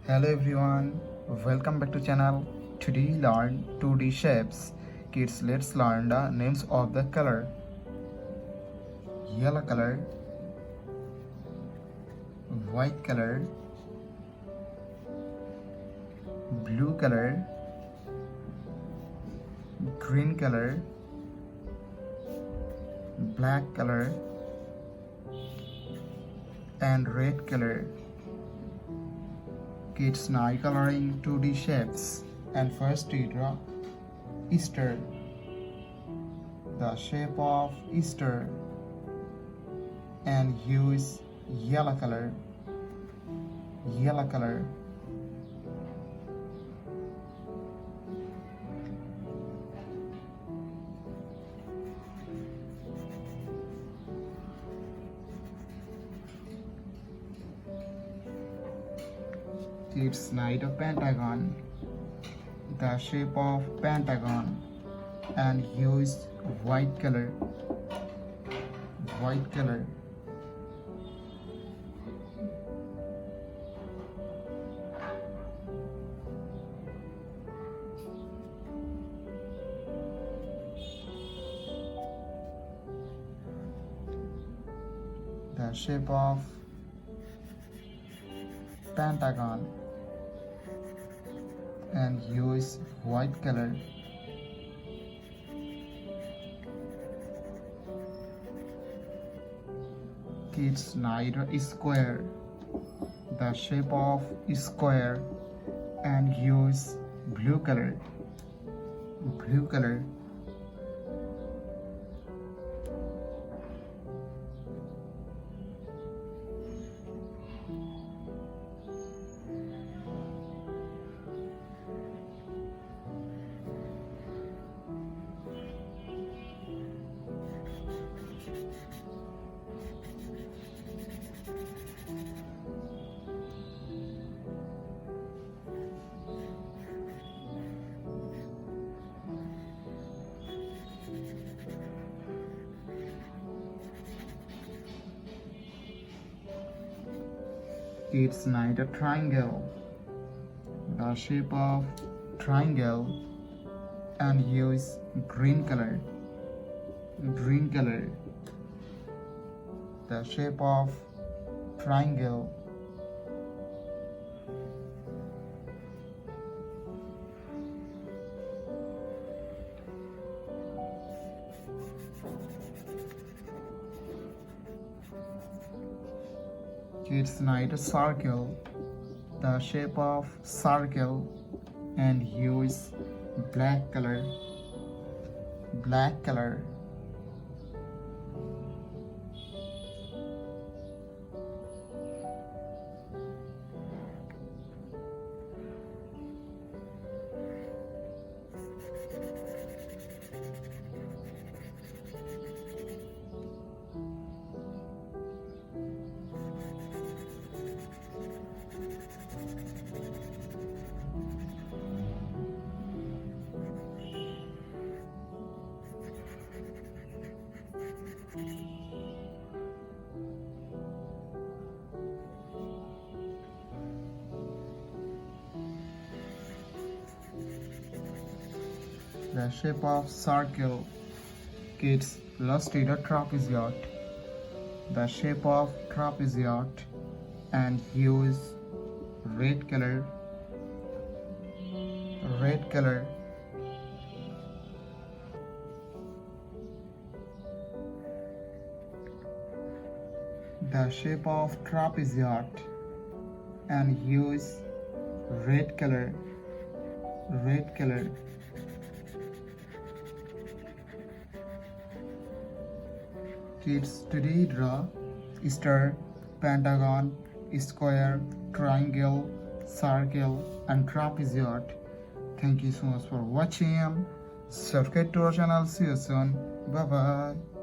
Hello everyone, welcome back to channel. Today learn 2D shapes. Kids, let's learn the names of the color. Yellow color, white color, blue color, green color, black color, and red color. Kids, now coloring 2D shapes. And first we draw Easter. The shape of Easter, and use yellow color. Yellow color. Kids, night of pentagon. The shape of pentagon, and use white color. White color. The shape of pentagon, and use white color. Kids, night square. The shape of square, and use blue color. Blue color. Kids, night a triangle. The shape of triangle, and use green color. Green color. The shape of triangle. Kids, night a circle. The shape of circle, and use black color. Black color. The shape of circle. Kids, let's do the trapezium. The shape of trapezium, and use red color. Red color. The shape of trapezium, and use red color. Red color. Kids, today draw star, pentagon, square, triangle, circle, and trapezium. Thank you so much for watching. Subscribe to our channel. See you soon. Bye bye.